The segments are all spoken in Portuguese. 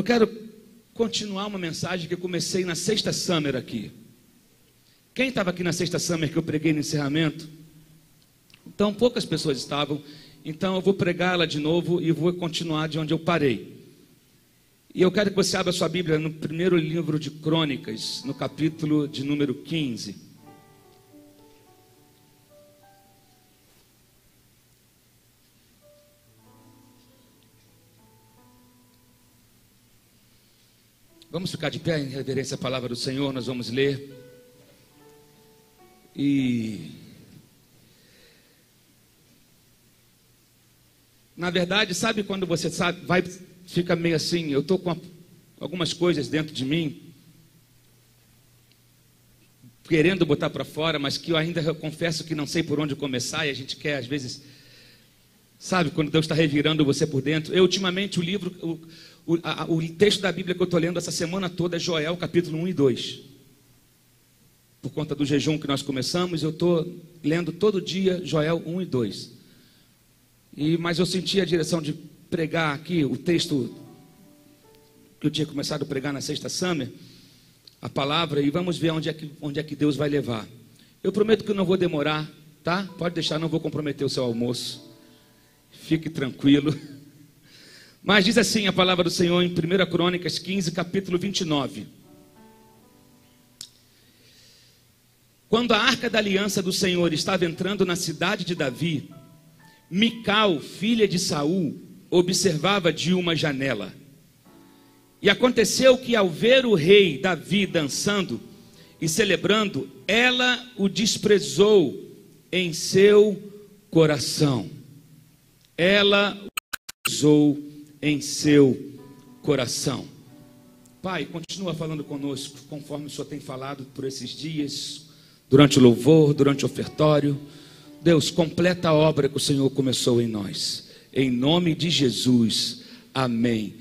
Eu quero continuar uma mensagem que eu comecei na sexta Summer aqui. Quem estava aqui na sexta Summer que eu preguei no encerramento? Então, poucas pessoas estavam. Então, eu vou pregá-la de novo e vou continuar de onde eu parei. E eu quero que você abra sua Bíblia no primeiro livro de Crônicas, no capítulo de número 15. Vamos ficar de pé em reverência à palavra do Senhor, nós vamos ler. Na verdade, sabe quando você fica meio assim, eu estou com algumas coisas dentro de mim, querendo botar para fora, mas que eu ainda confesso que não sei por onde começar, e a gente quer às vezes, sabe, quando Deus está revirando você por dentro. Eu ultimamente o texto da Bíblia que eu estou lendo essa semana toda é Joel, capítulo 1 e 2. Por conta do jejum que nós começamos, eu estou lendo todo dia Joel 1 e 2. Mas eu senti a direção de pregar aqui o texto que eu tinha começado a pregar na sexta Summer, a palavra, e vamos ver onde é que Deus vai levar. Eu prometo que eu não vou demorar, tá? Pode deixar, não vou comprometer o seu almoço. Fique tranquilo. Mas diz assim a palavra do Senhor em 1 Crônicas 15, capítulo 29. Quando a arca da aliança do Senhor estava entrando na cidade de Davi, Mical, filha de Saul, observava de uma janela. E aconteceu que ao ver o rei Davi dançando e celebrando, ela o desprezou em seu coração. Ela o desprezou em seu coração. Pai, continua falando conosco, conforme o Senhor tem falado por esses dias, durante o louvor, durante o ofertório. Deus, completa a obra que o Senhor começou em nós. Em nome de Jesus. Amém.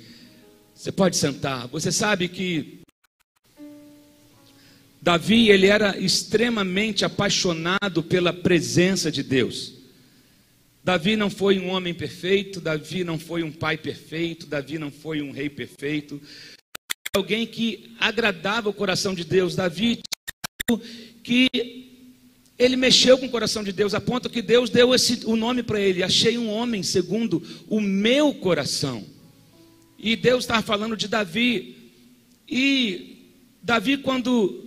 Você pode sentar. Você sabe que Davi, ele era extremamente apaixonado pela presença de Deus. Davi não foi um homem perfeito, Davi não foi um pai perfeito, Davi não foi um rei perfeito. Alguém que agradava o coração de Deus. Davi, que ele mexeu com o coração de Deus, a ponto que Deus deu o nome para ele: achei um homem segundo o meu coração. E Deus estava falando de Davi. E Davi, quando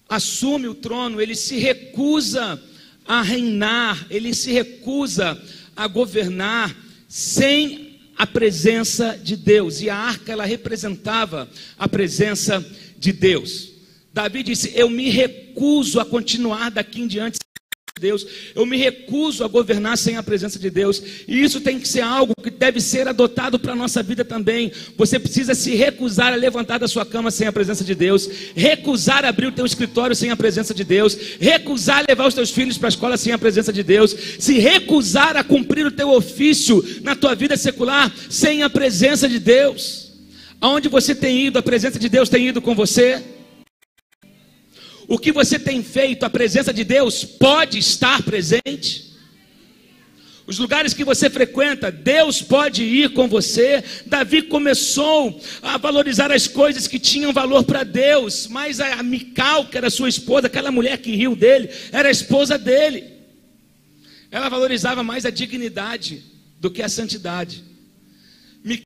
assume o trono, ele se recusa a reinar, ele se recusa a governar sem a presença de Deus. E a arca, ela representava a presença de Deus. Davi disse: eu me recuso a continuar daqui em diante sem Deus, eu me recuso a governar sem a presença de Deus. E isso tem que ser algo que deve ser adotado para a nossa vida também. Você precisa se recusar a levantar da sua cama sem a presença de Deus, recusar a abrir o teu escritório sem a presença de Deus, recusar a levar os teus filhos para a escola sem a presença de Deus, se recusar a cumprir o teu ofício na tua vida secular sem a presença de Deus. Aonde você tem ido, a presença de Deus tem ido com você? O que você tem feito, a presença de Deus pode estar presente? Os lugares que você frequenta, Deus pode ir com você. Davi começou a valorizar as coisas que tinham valor para Deus, mas a Mical, que era sua esposa, aquela mulher que riu dele, era a esposa dele. Ela valorizava mais a dignidade do que a santidade. Mical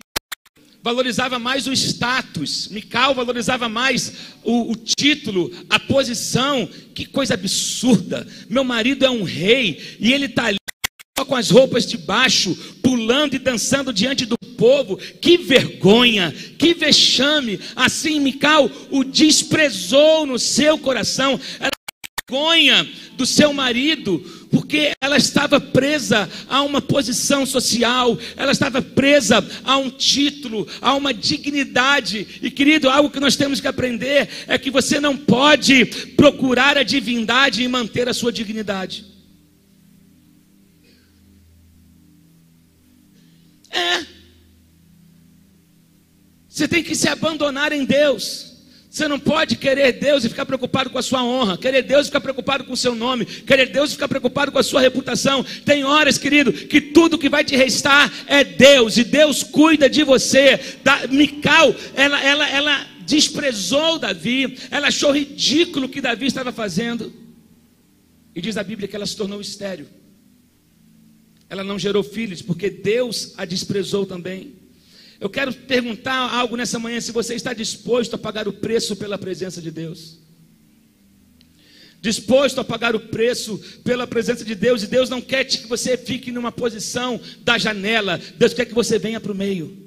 valorizava mais o status. Mical valorizava mais o título, a posição. Que coisa absurda. Meu marido é um rei e ele está ali com as roupas de baixo, pulando e dançando diante do povo. Que vergonha, que vexame. Assim Mical o desprezou no seu coração. Ela vergonha do seu marido, porque ela estava presa a uma posição social, ela estava presa a um título, a uma dignidade. E querido, algo que nós temos que aprender é que você não pode procurar a divindade e manter a sua dignidade. Você tem que se abandonar em Deus. Você não pode querer Deus e ficar preocupado com a sua honra, querer Deus e ficar preocupado com o seu nome, querer Deus e ficar preocupado com a sua reputação. Tem horas, querido, que tudo que vai te restar é Deus, e Deus cuida de você. Mical, ela desprezou Davi, ela achou ridículo o que Davi estava fazendo, e diz a Bíblia que ela se tornou estéril. Ela não gerou filhos, porque Deus a desprezou também. Eu quero perguntar algo nessa manhã: se você está disposto a pagar o preço pela presença de Deus. Disposto a pagar o preço pela presença de Deus. E Deus não quer que você fique numa posição da janela. Deus quer que você venha para o meio.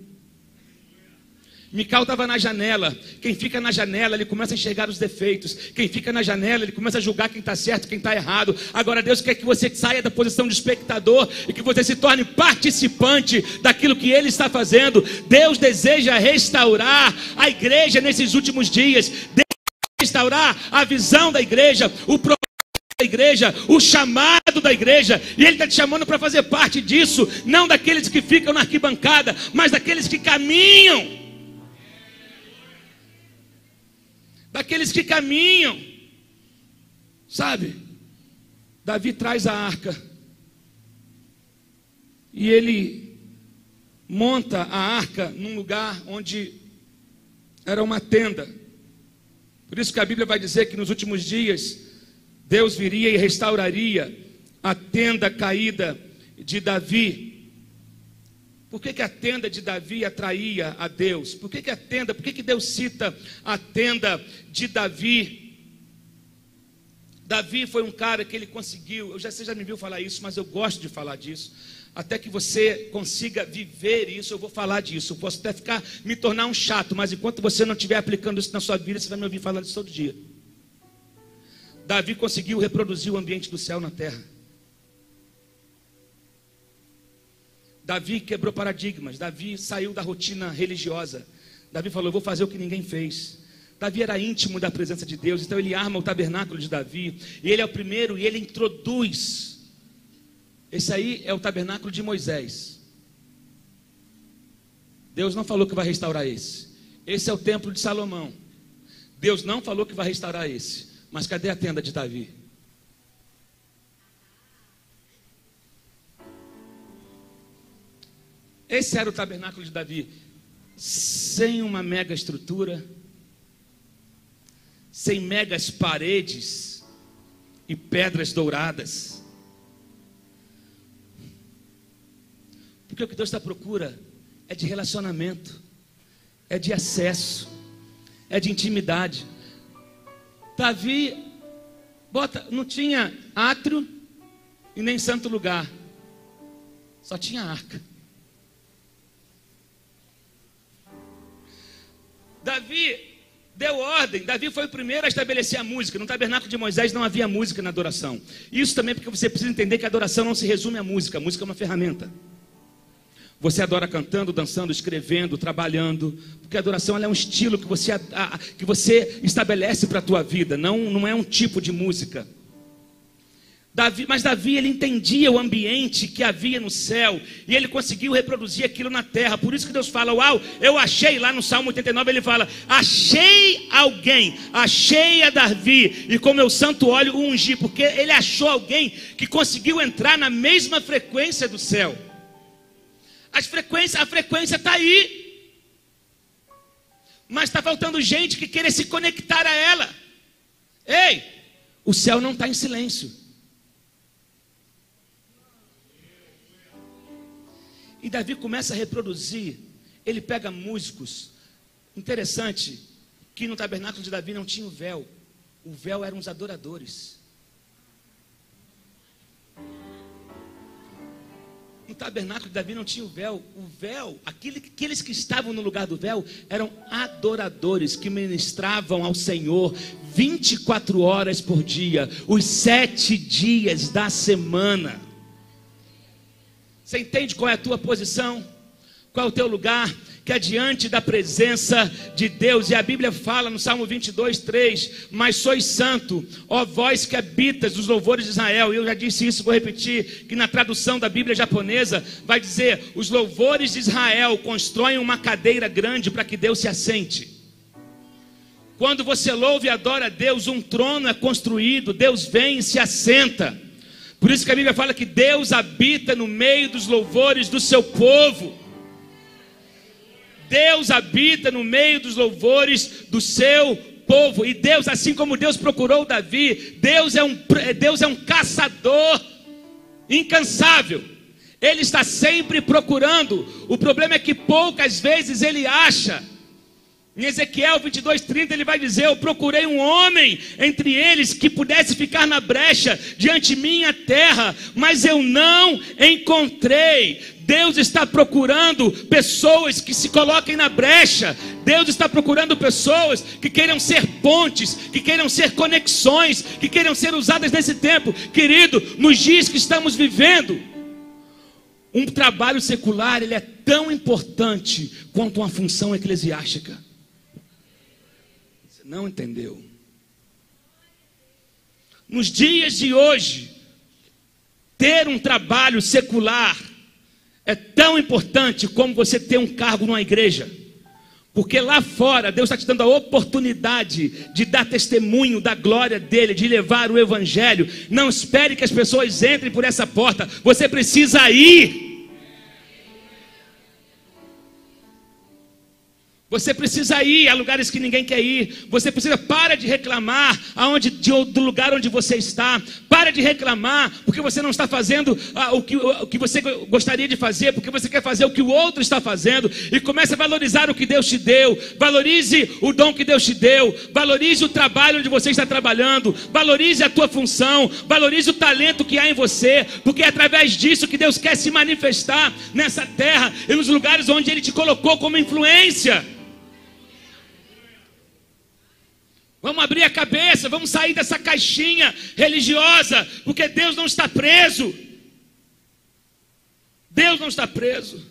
Mical estava na janela. Quem fica na janela, ele começa a enxergar os defeitos. Quem fica na janela, ele começa a julgar quem está certo, quem está errado. Agora Deus quer que você saia da posição de espectador e que você se torne participante daquilo que Ele está fazendo. Deus deseja restaurar a igreja nesses últimos dias. Deus deseja restaurar a visão da igreja, o propósito da igreja, o chamado da igreja. E Ele está te chamando para fazer parte disso. Não daqueles que ficam na arquibancada, mas daqueles que caminham. Daqueles que caminham, sabe? Davi traz a arca, e ele monta a arca num lugar onde era uma tenda. Por isso que a Bíblia vai dizer que nos últimos dias Deus viria e restauraria a tenda caída de Davi. Por que a tenda de Davi atraía a Deus? Por que Deus cita a tenda de Davi? Davi foi um cara que ele conseguiu, você já me viu falar isso, mas eu gosto de falar disso. Até que você consiga viver isso, eu vou falar disso. Eu posso até me tornar um chato, mas enquanto você não estiver aplicando isso na sua vida, você vai me ouvir falar disso todo dia. Davi conseguiu reproduzir o ambiente do céu na terra. Davi quebrou paradigmas. Davi saiu da rotina religiosa. Davi falou: eu vou fazer o que ninguém fez. Davi era íntimo da presença de Deus. Então ele arma o tabernáculo de Davi, e ele é o primeiro, e ele introduz. Esse aí é o tabernáculo de Moisés. Deus não falou que vai restaurar esse. Esse é o templo de Salomão. Deus não falou que vai restaurar esse. Mas cadê a tenda de Davi? Esse era o tabernáculo de Davi, sem uma mega estrutura, sem megas paredes e pedras douradas. Porque o que Deus está à procura é de relacionamento, é de acesso, é de intimidade. Davi não tinha átrio e nem santo lugar, só tinha arca. Davi deu ordem. Davi foi o primeiro a estabelecer a música. No tabernáculo de Moisés não havia música na adoração. Isso também porque você precisa entender que a adoração não se resume à música. A música é uma ferramenta. Você adora cantando, dançando, escrevendo, trabalhando. Porque a adoração ela é um estilo que você estabelece para a tua vida. Não é um tipo de música. Mas Davi, ele entendia o ambiente que havia no céu, e ele conseguiu reproduzir aquilo na terra. Por isso que Deus fala: uau, eu achei, lá no Salmo 89 ele fala: achei alguém, achei a Davi, e com meu santo óleo o ungi. Porque ele achou alguém que conseguiu entrar na mesma frequência do céu. A frequência está aí, mas está faltando gente que queira se conectar a ela. Ei, o céu não está em silêncio. E Davi começa a reproduzir. Ele pega músicos. Interessante que no tabernáculo de Davi não tinha o véu. O véu eram os adoradores. No tabernáculo de Davi não tinha o véu. O véu, aqueles que estavam no lugar do véu eram adoradores que ministravam ao Senhor 24 horas por dia, os 7 dias da semana. Você entende qual é a tua posição? Qual é o teu lugar? Que é diante da presença de Deus. E a Bíblia fala no Salmo 22:3: mas sois santo, ó vós que habitas os louvores de Israel. E eu já disse isso, vou repetir, que na tradução da Bíblia japonesa vai dizer: os louvores de Israel constroem uma cadeira grande para que Deus se assente. Quando você louva e adora a Deus, um trono é construído, Deus vem e se assenta. Por isso que a Bíblia fala que Deus habita no meio dos louvores do seu povo. Deus habita no meio dos louvores do seu povo. E Deus, assim como Deus procurou Davi, Deus é um caçador incansável. Ele está sempre procurando. O problema é que poucas vezes ele acha. Em Ezequiel 22:30 ele vai dizer: eu procurei um homem entre eles que pudesse ficar na brecha diante minha terra, mas eu não encontrei. Deus está procurando pessoas que se coloquem na brecha. Deus está procurando pessoas que queiram ser pontes, que queiram ser conexões, que queiram ser usadas nesse tempo. Querido, nos dias que estamos vivendo, um trabalho secular, ele é tão importante quanto uma função eclesiástica. Você não entendeu? Nos dias de hoje, ter um trabalho secular é tão importante como você ter um cargo numa igreja. Porque lá fora, Deus está te dando a oportunidade de dar testemunho da glória dele, de levar o evangelho. Não espere que as pessoas entrem por essa porta. Você precisa ir. Você precisa ir a lugares que ninguém quer ir. Você precisa, para de reclamar do lugar onde você está. Para de reclamar porque você não está fazendo o que você gostaria de fazer, porque você quer fazer o que o outro está fazendo. E comece a valorizar o que Deus te deu. Valorize o dom que Deus te deu. Valorize o trabalho onde você está trabalhando. Valorize a tua função. Valorize o talento que há em você, porque é através disso que Deus quer se manifestar nessa terra e nos lugares onde Ele te colocou como influência. Vamos abrir a cabeça, vamos sair dessa caixinha religiosa, porque Deus não está preso. Deus não está preso.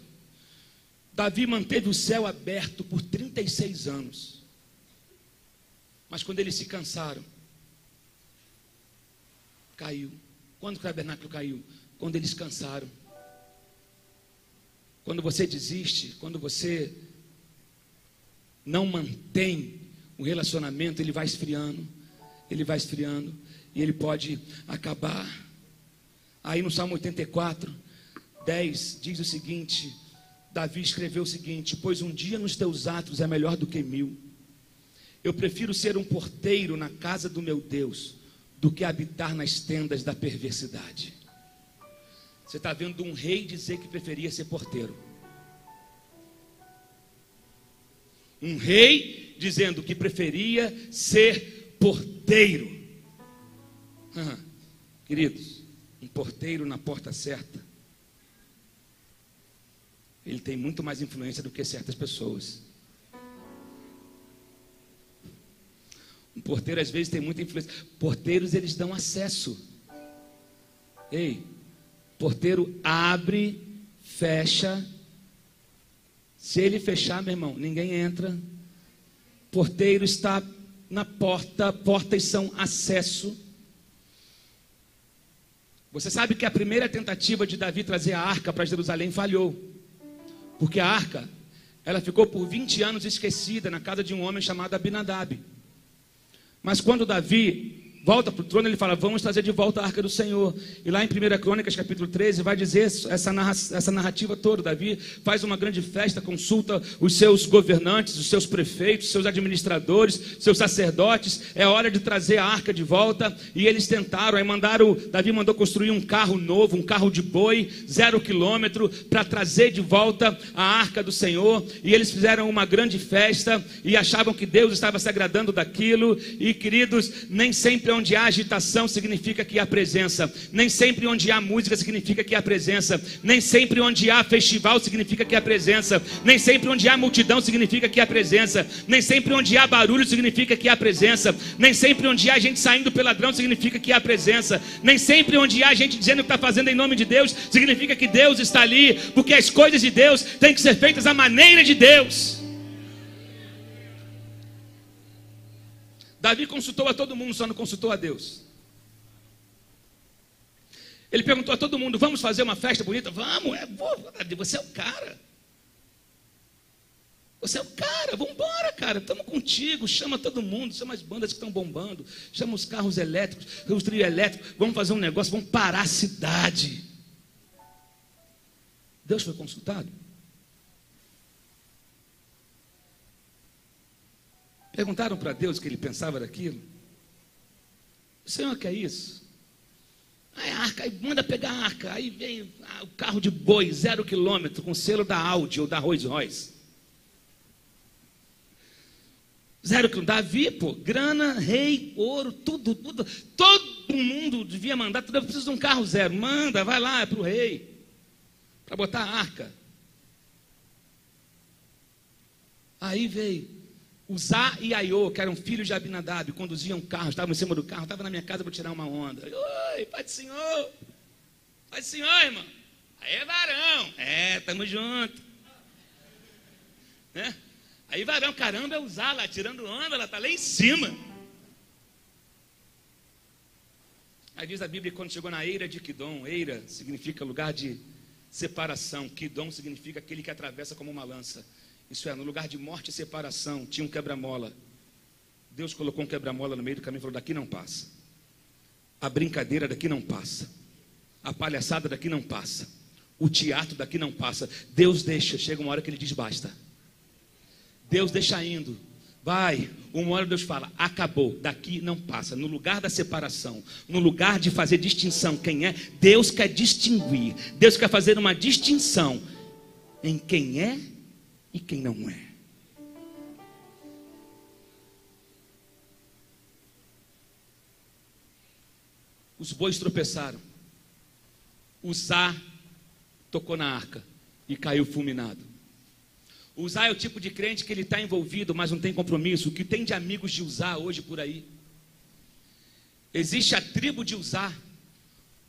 Davi manteve o céu aberto por 36 anos. Mas quando eles se cansaram, caiu. Quando o tabernáculo caiu? Quando eles cansaram. Quando você desiste, quando você não mantém o relacionamento, ele vai esfriando, e ele pode acabar. Aí no Salmo 84:10 diz o seguinte: Davi escreveu o seguinte: pois um dia nos teus atos é melhor do que 1000. Eu prefiro ser um porteiro na casa do meu Deus do que habitar nas tendas da perversidade. Você está vendo um rei dizer que preferia ser porteiro. Um rei dizendo que preferia ser porteiro. Queridos, um porteiro na porta certa, ele tem muito mais influência do que certas pessoas. Um porteiro às vezes tem muita influência. Porteiros, eles dão acesso. Ei, porteiro abre, fecha. Se ele fechar, meu irmão, ninguém entra. Porteiro está na porta, portas são acesso. Você sabe que a primeira tentativa de Davi trazer a arca para Jerusalém falhou. Porque a arca, ela ficou por 20 anos esquecida na casa de um homem chamado Abinadab. Mas quando Davi volta para o trono, ele fala: vamos trazer de volta a arca do Senhor. E lá em 1 Crônicas capítulo 13 vai dizer essa narrativa toda. Davi faz uma grande festa, consulta os seus governantes, os seus prefeitos, seus administradores, seus sacerdotes. É hora de trazer a arca de volta. E eles tentaram, Davi mandou construir um carro novo, um carro de boi, 0 quilômetro, para trazer de volta a arca do Senhor. E eles fizeram uma grande festa e achavam que Deus estava se agradando daquilo. E queridos, nem sempre onde há agitação significa que há presença. Nem sempre onde há música significa que há presença. Nem sempre onde há festival significa que há presença. Nem sempre onde há multidão significa que há presença. Nem sempre onde há barulho significa que há presença. Nem sempre onde há gente saindo pelo ladrão significa que há presença. Nem sempre onde há gente dizendo que está fazendo em nome de Deus significa que Deus está ali. Porque as coisas de Deus têm que ser feitas à maneira de Deus. Davi consultou a todo mundo, só não consultou a Deus. Ele perguntou a todo mundo: vamos fazer uma festa bonita? Vamos, Davi, você é o cara. Você é o cara, vamos embora, cara, estamos contigo, chama todo mundo, chama as bandas que estão bombando, chama os carros elétricos, os trio elétricos, vamos fazer um negócio, vamos parar a cidade. Deus foi consultado? Perguntaram para Deus o que ele pensava daquilo. O Senhor quer isso? Aí a arca, aí manda pegar a arca, aí vem o carro de boi, 0 quilômetro, com selo da Audi ou da Rolls Royce. 0 quilômetro, Davi, pô, grana, rei, ouro, tudo, todo mundo devia mandar, tudo, eu preciso de um carro 0, manda, vai lá, é para o rei, para botar a arca. Aí veio Uzá e Aiô, que eram filhos de Abinadab, conduziam carro, estavam em cima do carro, estavam na minha casa para tirar uma onda. Oi, Pai do Senhor. Pai do Senhor, irmão. Aí, varão. Estamos juntos. Né? Aí, varão, caramba, é Uzá lá, tirando onda, ela está lá em cima. Aí diz a Bíblia, quando chegou na eira de Quidom, eira significa lugar de separação, Quidom significa aquele que atravessa como uma lança. Isso é, no lugar de morte e separação, tinha um quebra-mola. Deus colocou um quebra-mola no meio do caminho e falou, daqui não passa. A brincadeira daqui não passa. A palhaçada daqui não passa. O teatro daqui não passa. Deus deixa, chega uma hora que ele diz, basta. Deus deixa indo. Vai, uma hora Deus fala, acabou, daqui não passa. No lugar da separação, no lugar de fazer distinção, quem é? Deus quer distinguir. Deus quer fazer uma distinção em quem é e quem não é. Os bois tropeçaram. Uzá tocou na arca e caiu fulminado. Uzá é o tipo de crente que ele está envolvido, mas não tem compromisso. O que tem de amigos de Uzá hoje por aí? Existe a tribo de Uzá.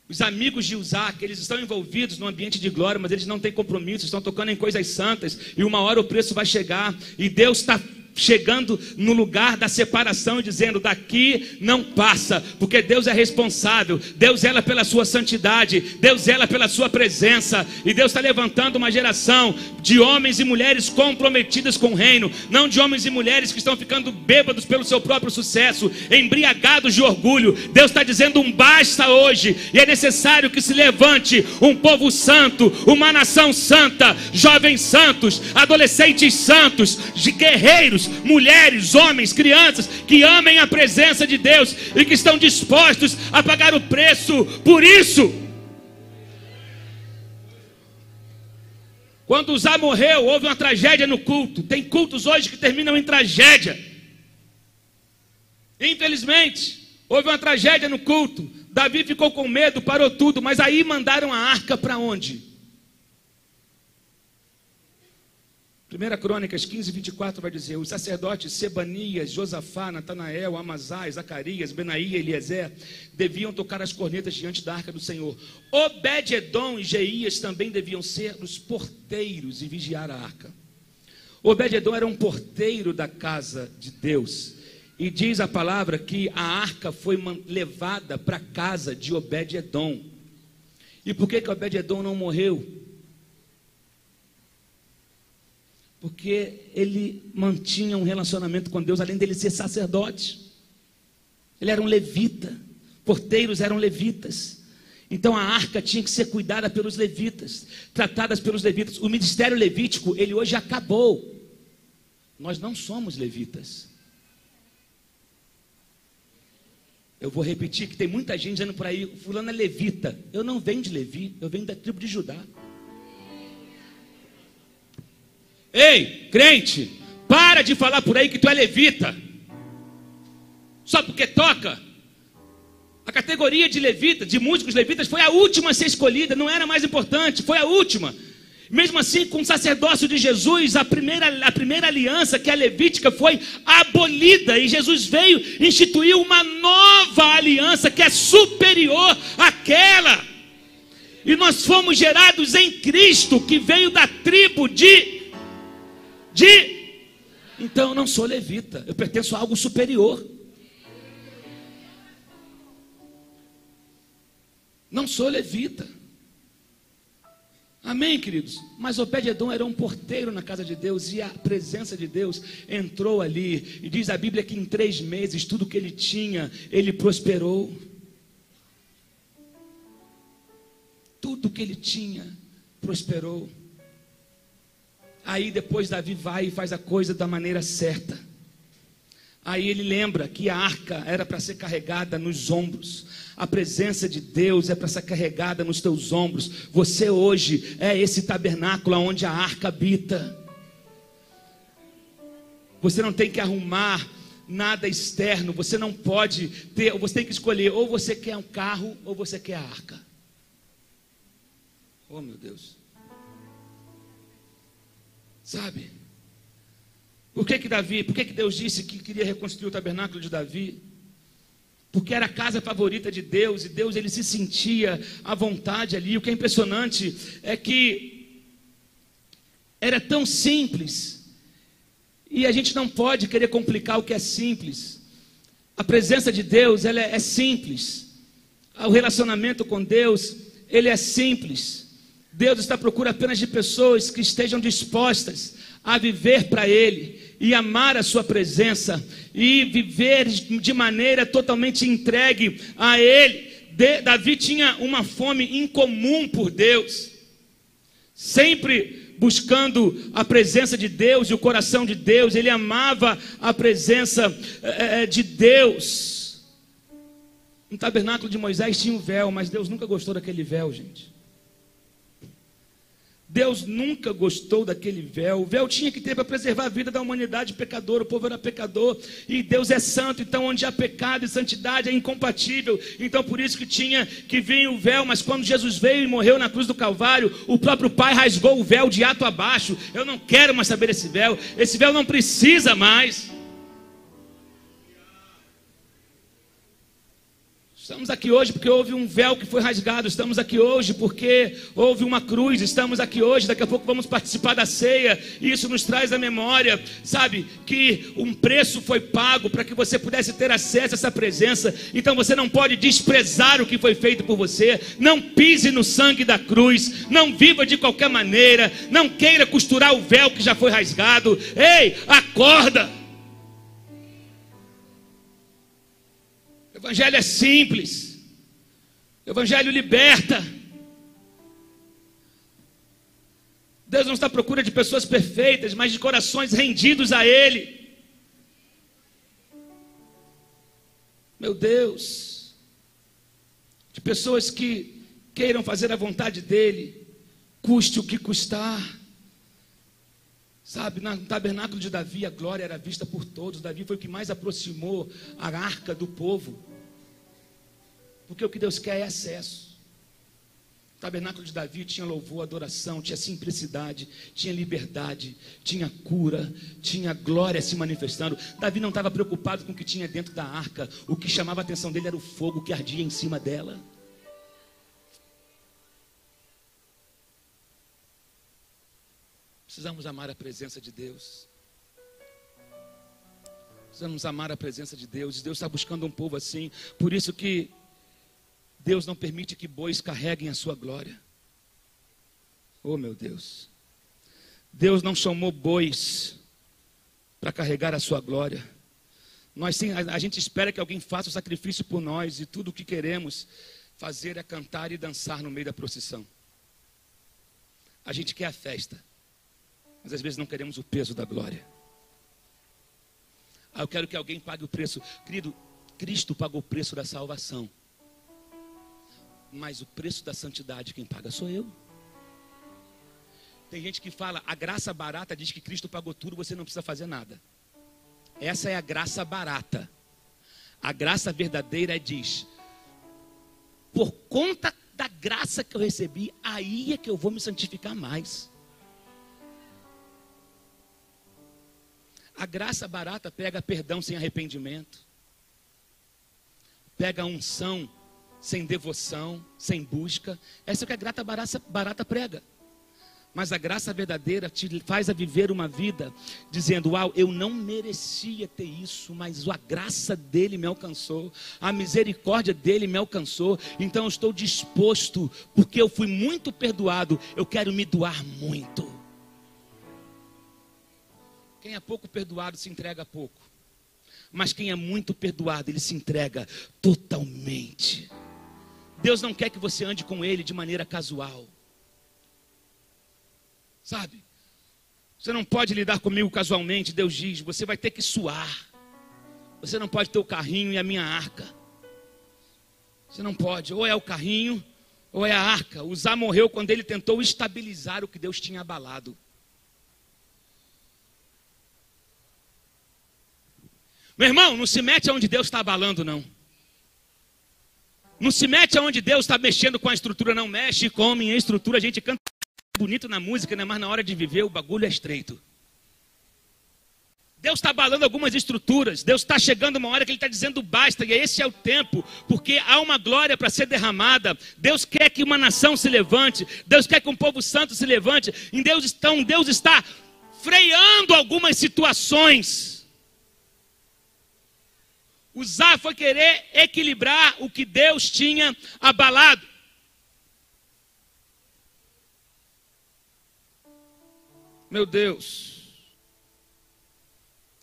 Os amigos de Uzá, que eles estão envolvidos no ambiente de glória, mas eles não têm compromisso, estão tocando em coisas santas, e uma hora o preço vai chegar, e Deus está chegando no lugar da separação e dizendo, daqui não passa, porque Deus é responsável, Deus zela pela sua santidade, Deus zela pela sua presença, e Deus está levantando uma geração de homens e mulheres comprometidas com o reino, não de homens e mulheres que estão ficando bêbados pelo seu próprio sucesso, embriagados de orgulho. Deus está dizendo um basta hoje, e é necessário que se levante um povo santo, uma nação santa, jovens santos, adolescentes santos, de guerreiros, mulheres, homens, crianças que amem a presença de Deus e que estão dispostos a pagar o preço por isso. Quando Uzá morreu, houve uma tragédia no culto. Tem cultos hoje que terminam em tragédia. Infelizmente, houve uma tragédia no culto. Davi ficou com medo, parou tudo, mas aí mandaram a arca para onde? 1 Crônicas 15, 24 vai dizer, os sacerdotes Sebanias, Josafá, Natanael, Amazai, Zacarias, Benaía e Eliezer deviam tocar as cornetas diante da arca do Senhor. Obed-edom e Jeías também deviam ser os porteiros e vigiar a arca. Obed-edom era um porteiro da casa de Deus. E diz a palavra que a arca foi levada para a casa de Obed-edom. E por que Obed-edom não morreu? Porque ele mantinha um relacionamento com Deus, além dele ser sacerdote. Ele era um levita, porteiros eram levitas. Então a arca tinha que ser cuidada pelos levitas, tratadas pelos levitas. O ministério levítico, ele hoje acabou. Nós não somos levitas. Eu vou repetir que tem muita gente dizendo por aí, fulano é levita. Eu não venho de Levi, eu venho da tribo de Judá. Ei, crente, para de falar por aí que tu é levita, só porque toca. A categoria de levita, de músicos levitas, foi a última a ser escolhida, não era mais importante, foi a última. Mesmo assim, com o sacerdócio de Jesus, a primeira aliança, que é a levítica, foi abolida, e Jesus veio e instituiu uma nova aliança, que é superior àquela. E nós fomos gerados em Cristo, que veio da tribo Então eu não sou levita, eu pertenço a algo superior. Não sou levita. Amém, queridos? Mas Obed-edom era um porteiro na casa de Deus, e a presença de Deus entrou ali, e diz a Bíblia que em 3 meses, tudo que ele tinha, ele prosperou. Tudo que ele tinha, prosperou. Aí depois Davi vai e faz a coisa da maneira certa. Aí ele lembra que a arca era para ser carregada nos ombros. A presença de Deus é para ser carregada nos teus ombros. Você hoje é esse tabernáculo onde a arca habita. Você não tem que arrumar nada externo. Você não pode ter, você tem que escolher, ou você quer um carro, ou você quer a arca. Oh, meu Deus. Sabe? Por que Deus disse que queria reconstruir o tabernáculo de Davi? Porque era a casa favorita de Deus, e Deus, ele se sentia à vontade ali. O que é impressionante é que era tão simples, e a gente não pode querer complicar o que é simples. A presença de Deus, ela é simples. O relacionamento com Deus, ele é simples. Deus está à procura apenas de pessoas que estejam dispostas a viver para Ele, e amar a sua presença, e viver de maneira totalmente entregue a Ele. Davi tinha uma fome incomum por Deus, sempre buscando a presença de Deus e o coração de Deus. Ele amava a presença de Deus. No tabernáculo de Moisés tinha um véu, mas Deus nunca gostou daquele véu, gente. Deus nunca gostou daquele véu. O véu tinha que ter para preservar a vida da humanidade pecadora. O povo era pecador, e Deus é santo. Então onde há pecado e santidade é incompatível. Então por isso que tinha que vir o véu. Mas quando Jesus veio e morreu na cruz do Calvário, o próprio Pai rasgou o véu de ato abaixo. Eu não quero mais saber desse véu. Esse véu não precisa mais. Estamos aqui hoje porque houve um véu que foi rasgado. Estamos aqui hoje porque houve uma cruz. Estamos aqui hoje, daqui a pouco vamos participar da ceia. E isso nos traz à memória, sabe, que um preço foi pago para que você pudesse ter acesso a essa presença. Então você não pode desprezar o que foi feito por você. Não pise no sangue da cruz. Não viva de qualquer maneira. Não queira costurar o véu que já foi rasgado. Ei, acorda! O Evangelho é simples. O Evangelho liberta. Deus não está à procura de pessoas perfeitas, mas de corações rendidos a Ele. Meu Deus, de pessoas que queiram fazer a vontade dEle, custe o que custar. Sabe, no tabernáculo de Davi, a glória era vista por todos. Davi foi o que mais aproximou a arca do povo, porque o que Deus quer é acesso. O tabernáculo de Davi tinha louvor, adoração, tinha simplicidade, tinha liberdade, tinha cura, tinha glória se manifestando. Davi não estava preocupado com o que tinha dentro da arca. O que chamava a atenção dele era o fogo que ardia em cima dela. Precisamos amar a presença de Deus. Precisamos amar a presença de Deus. Deus está buscando um povo assim. Por isso que Deus não permite que bois carreguem a sua glória. Oh, meu Deus. Deus não chamou bois para carregar a sua glória. A gente espera que alguém faça o sacrifício por nós, e tudo o que queremos fazer é cantar e dançar no meio da procissão. A gente quer a festa, mas às vezes não queremos o peso da glória. Eu quero que alguém pague o preço. Querido, Cristo pagou o preço da salvação, mas o preço da santidade quem paga sou eu. Tem gente que fala, a graça barata diz que Cristo pagou tudo, você não precisa fazer nada. Essa é a graça barata. A graça verdadeira diz, por conta da graça que eu recebi, aí é que eu vou me santificar mais. A graça barata pega perdão sem arrependimento, pega unção sem devoção, sem busca. Essa é o que a graça barata prega. Mas a graça verdadeira te faz a viver uma vida dizendo: uau, eu não merecia ter isso, mas a graça dele me alcançou, a misericórdia dele me alcançou, então eu estou disposto, porque eu fui muito perdoado, eu quero me doar muito. Quem é pouco perdoado se entrega pouco, mas quem é muito perdoado, ele se entrega totalmente. Deus não quer que você ande com ele de maneira casual. Sabe? Você não pode lidar comigo casualmente. Deus diz: você vai ter que suar. Você não pode ter o carrinho e a minha arca. Você não pode. Ou é o carrinho, ou é a arca. Uzá morreu quando ele tentou estabilizar o que Deus tinha abalado. Meu irmão, não se mete aonde Deus está abalando, não. Não se mete aonde Deus está mexendo com a estrutura, não. Mexe, come em estrutura, a gente canta bonito na música, né? Mas na hora de viver o bagulho é estreito. Deus está abalando algumas estruturas. Deus está chegando uma hora que Ele está dizendo basta. E esse é o tempo, porque há uma glória para ser derramada. Deus quer que uma nação se levante. Deus quer que um povo santo se levante. Deus está freando algumas situações. Uzá foi querer equilibrar o que Deus tinha abalado. Meu Deus,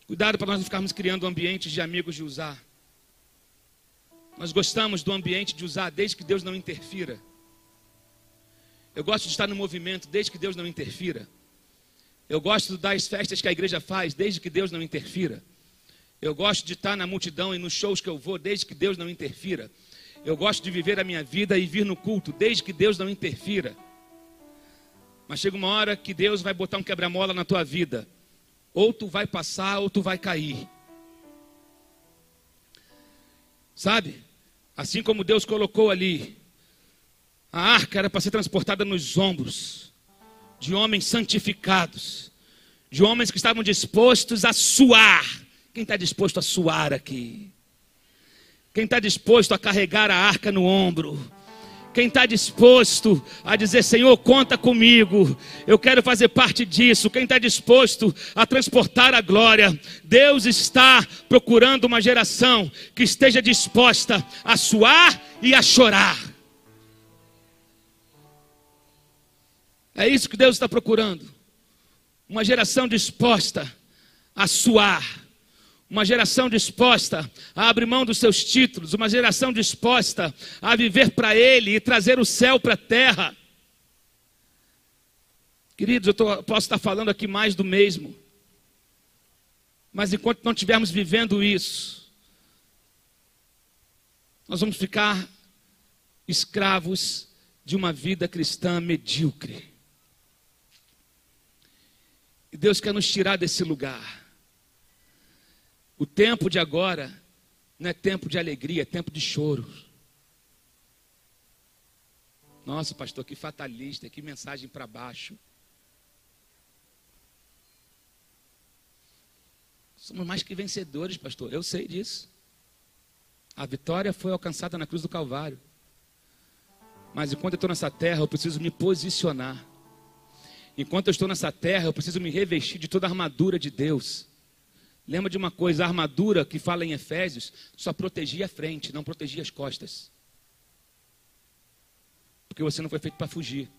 cuidado para nós não ficarmos criando ambientes de amigos de Uzá. Nós gostamos do ambiente de Uzá desde que Deus não interfira. Eu gosto de estar no movimento desde que Deus não interfira. Eu gosto das festas que a igreja faz desde que Deus não interfira. Eu gosto de estar na multidão e nos shows que eu vou desde que Deus não interfira. Eu gosto de viver a minha vida e vir no culto desde que Deus não interfira. Mas chega uma hora que Deus vai botar um quebra-mola na tua vida. Ou tu vai passar ou tu vai cair. Sabe? Assim como Deus colocou ali, a arca era para ser transportada nos ombros de homens santificados, de homens que estavam dispostos a suar. Quem está disposto a suar aqui? Quem está disposto a carregar a arca no ombro? Quem está disposto a dizer: Senhor, conta comigo, eu quero fazer parte disso. Quem está disposto a transportar a glória? Deus está procurando uma geração que esteja disposta a suar e a chorar. É isso que Deus está procurando. Uma geração disposta a suar. Uma geração disposta a abrir mão dos seus títulos. Uma geração disposta a viver para Ele e trazer o céu para a terra. Queridos, posso estar falando aqui mais do mesmo. Mas enquanto não estivermos vivendo isso, nós vamos ficar escravos de uma vida cristã medíocre. E Deus quer nos tirar desse lugar. O tempo de agora não é tempo de alegria, é tempo de choro. Nossa, pastor, que fatalista, que mensagem para baixo. Somos mais que vencedores, pastor, eu sei disso. A vitória foi alcançada na cruz do Calvário. Mas enquanto eu estou nessa terra, eu preciso me posicionar. Enquanto eu estou nessa terra, eu preciso me revestir de toda a armadura de Deus. Lembra de uma coisa, a armadura que fala em Efésios só protegia a frente, não protegia as costas. Porque você não foi feito para fugir.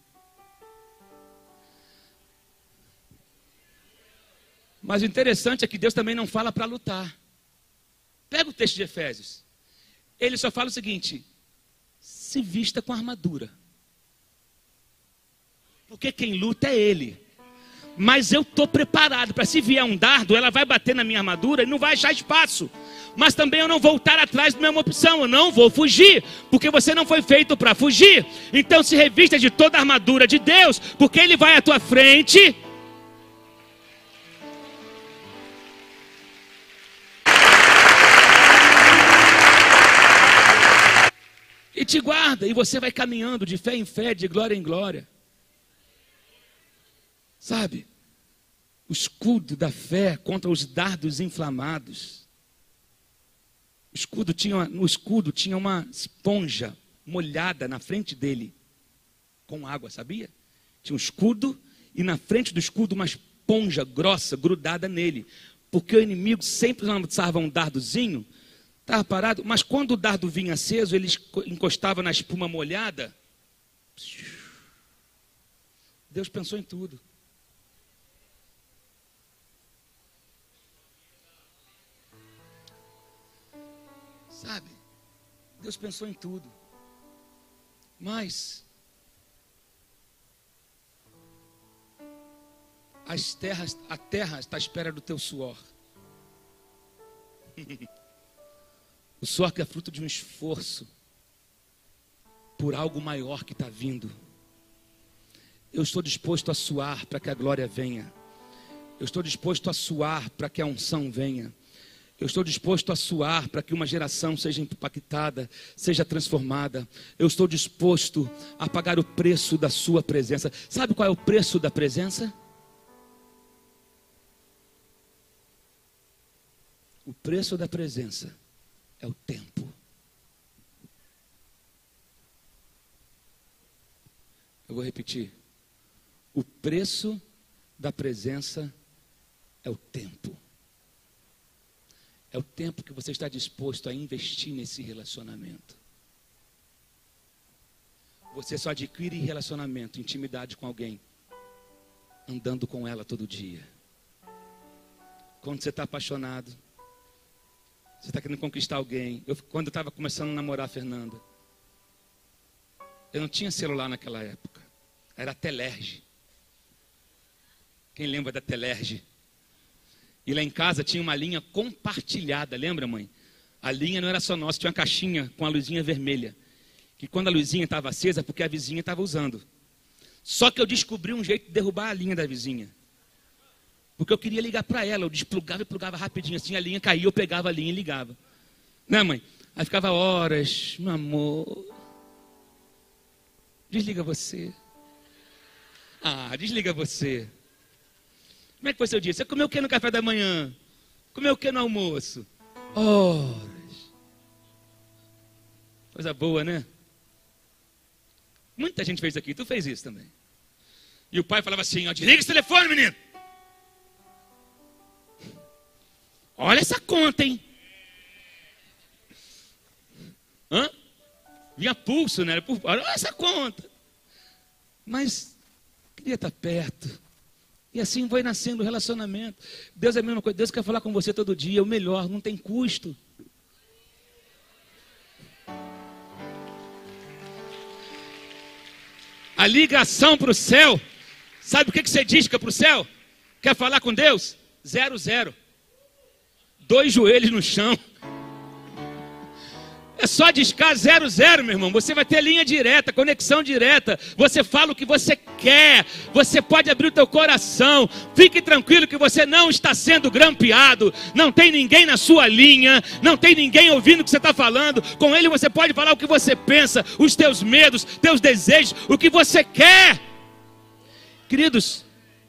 Mas o interessante é que Deus também não fala para lutar. Pega o texto de Efésios. Ele só fala o seguinte: se vista com a armadura. Porque quem luta é Ele. Mas eu estou preparado para, se vier um dardo, ela vai bater na minha armadura e não vai achar espaço. Mas também eu não vou voltar atrás da minha opção, eu não vou fugir, porque você não foi feito para fugir. Então se revista de toda a armadura de Deus, porque Ele vai à tua frente. E te guarda, e você vai caminhando de fé em fé, de glória em glória. Sabe, o escudo da fé contra os dardos inflamados. No escudo tinha uma esponja molhada na frente dele, com água, sabia? Tinha um escudo e na frente do escudo uma esponja grossa grudada nele, porque o inimigo sempre lançava um dardozinho, estava parado, mas quando o dardo vinha aceso, ele encostava na espuma molhada. Deus pensou em tudo. Sabe? Deus pensou em tudo. Mas a terra está à espera do teu suor. O suor que é fruto de um esforço por algo maior que está vindo. Eu estou disposto a suar para que a glória venha. Eu estou disposto a suar para que a unção venha. Eu estou disposto a suar para que uma geração seja impactada, seja transformada. Eu estou disposto a pagar o preço da sua presença. Sabe qual é o preço da presença? O preço da presença é o tempo. Eu vou repetir. O preço da presença é o tempo. É o tempo que você está disposto a investir nesse relacionamento. Você só adquire relacionamento, intimidade com alguém, andando com ela todo dia. Quando você está apaixonado, você está querendo conquistar alguém. Quando eu estava começando a namorar a Fernanda, eu não tinha celular naquela época. Era Telerge. Quem lembra da Telerge? E lá em casa tinha uma linha compartilhada, lembra, mãe? A linha não era só nossa, tinha uma caixinha com a luzinha vermelha. Que quando a luzinha estava acesa, porque a vizinha estava usando. Só que eu descobri um jeito de derrubar a linha da vizinha. Porque eu queria ligar para ela, eu desplugava e plugava rapidinho. Assim a linha caía, eu pegava a linha e ligava. Né, mãe? Aí ficava horas, meu amor. Desliga você. Ah, desliga você. Como é que foi seu dia? Você comeu o que no café da manhã? Comeu o que no almoço? Horas. Coisa boa, né? Muita gente fez isso aqui. Tu fez isso também. E o pai falava assim, ó, desliga esse telefone, menino. Olha essa conta, hein? Hã? Vinha pulso, né? Olha essa conta. Mas queria estar perto. E assim vai nascendo o relacionamento. Deus é a mesma coisa. Deus quer falar com você todo dia. O melhor, não tem custo. A ligação para o céu. Sabe o que você diz que é para o céu? Quer falar com Deus? 00. 2 joelhos no chão. É só discar 00, meu irmão. Você vai ter linha direta, conexão direta. Você fala o que você quer. Você pode abrir o teu coração. Fique tranquilo que você não está sendo grampeado. Não tem ninguém na sua linha. Não tem ninguém ouvindo o que você está falando. Com ele você pode falar o que você pensa, os teus medos, teus desejos, o que você quer. Queridos,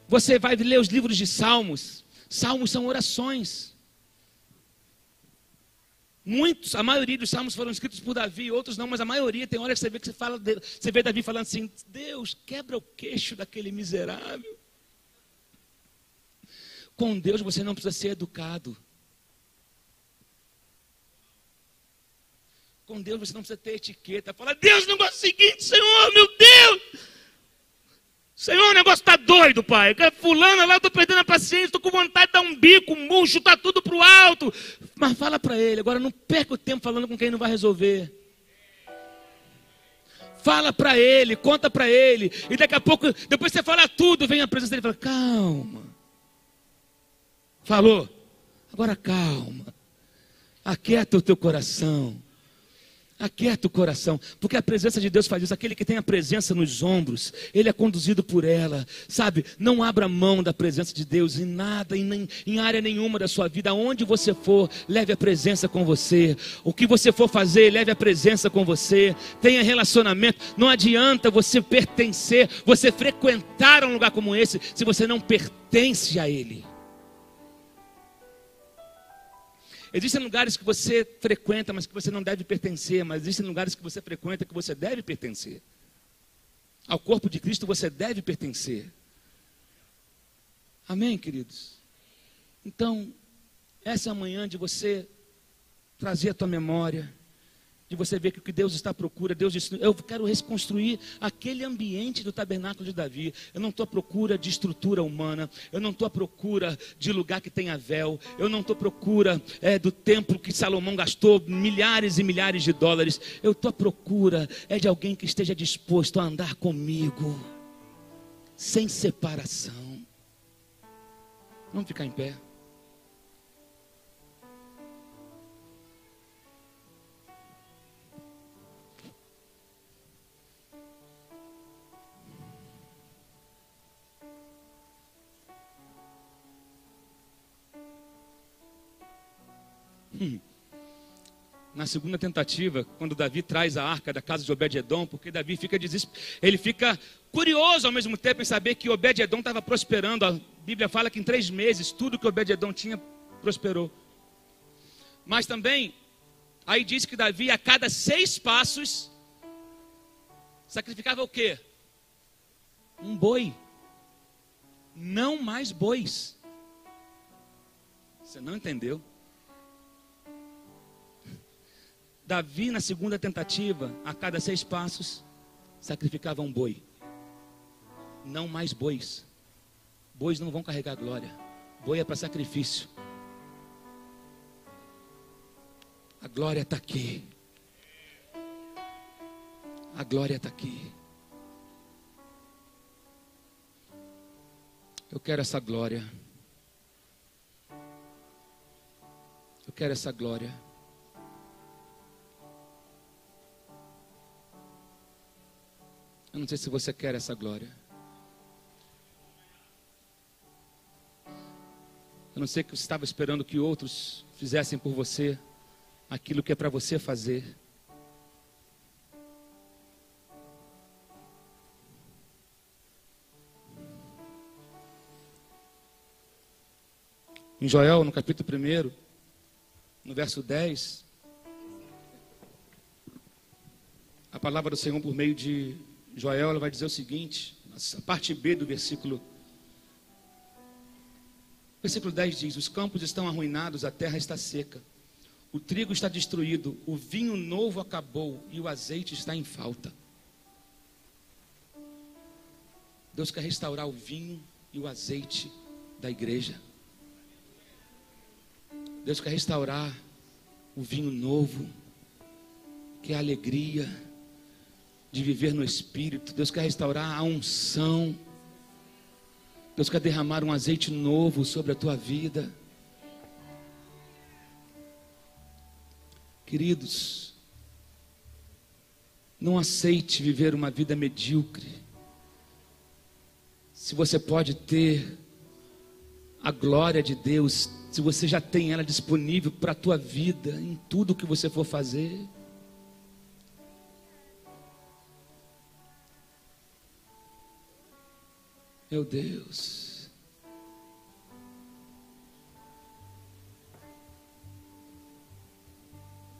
você vai ler os livros de Salmos. Salmos são orações. Muitos, a maioria dos salmos foram escritos por Davi, outros não, mas a maioria tem hora que você vê Davi falando assim, Deus, quebra o queixo daquele miserável. Com Deus você não precisa ser educado. Com Deus você não precisa ter etiqueta. Fala, Deus, o negócio é o seguinte, Senhor, meu Deus. Senhor, o negócio está doido, pai. Fulano lá, eu estou perdendo a paciência, estou com vontade de dar um bico, um murcho, está tudo para o alto. Mas fala para ele, agora não perca o tempo falando com quem não vai resolver. Fala para ele, conta para ele. E daqui a pouco, depois você fala tudo, vem a presença dele e fala, calma. Falou, agora calma. Aquieta o teu coração. Aquieta o coração, porque a presença de Deus faz isso. Aquele que tem a presença nos ombros, ele é conduzido por ela, sabe? Não abra mão da presença de Deus em nada, em área nenhuma da sua vida. Aonde você for, leve a presença com você. O que você for fazer, leve a presença com você. Tenha relacionamento. Não adianta você pertencer, você frequentar um lugar como esse, se você não pertence a ele. Existem lugares que você frequenta, mas que você não deve pertencer. Mas existem lugares que você frequenta que você deve pertencer. Ao corpo de Cristo você deve pertencer. Amém, queridos? Então, essa é a manhã de você trazer a tua memória, de você ver que o que Deus está à procura. Deus disse: eu quero reconstruir aquele ambiente do tabernáculo de Davi. Eu não estou à procura de estrutura humana, eu não estou à procura de lugar que tenha véu, eu não estou à procura do templo que Salomão gastou milhares e milhares de dólares. Eu estou à procura de alguém que esteja disposto a andar comigo, sem separação. Vamos ficar em pé. Na segunda tentativa, quando Davi traz a arca da casa de Obed-edom, porque Davi fica ele fica curioso ao mesmo tempo em saber que Obed-edom estava prosperando. A Bíblia fala que em 3 meses tudo que Obed-edom tinha prosperou. Mas também aí diz que Davi a cada 6 passos sacrificava o quê? Um boi. Não mais bois. Você não entendeu? Davi, na segunda tentativa, a cada 6 passos, sacrificava um boi. Não mais bois. Bois não vão carregar glória. Boi é para sacrifício. A glória está aqui. A glória está aqui. Eu quero essa glória. Eu quero essa glória. Eu não sei se você quer essa glória. Eu não sei que você estava esperando que outros fizessem por você aquilo que é para você fazer. Em Joel, no capítulo 1, no verso 10, a palavra do Senhor por meio de Joel, ela vai dizer o seguinte, a parte B do versículo 10 diz: os campos estão arruinados, a terra está seca, o trigo está destruído, o vinho novo acabou e o azeite está em falta. Deus quer restaurar o vinho e o azeite da igreja. Deus quer restaurar o vinho novo, que é a alegria de viver no Espírito. Deus quer restaurar a unção. Deus quer derramar um azeite novo sobre a tua vida. Queridos, não aceite viver uma vida medíocre. Se você pode ter a glória de Deus, se você já tem ela disponível para a tua vida, em tudo que você for fazer. Meu Deus.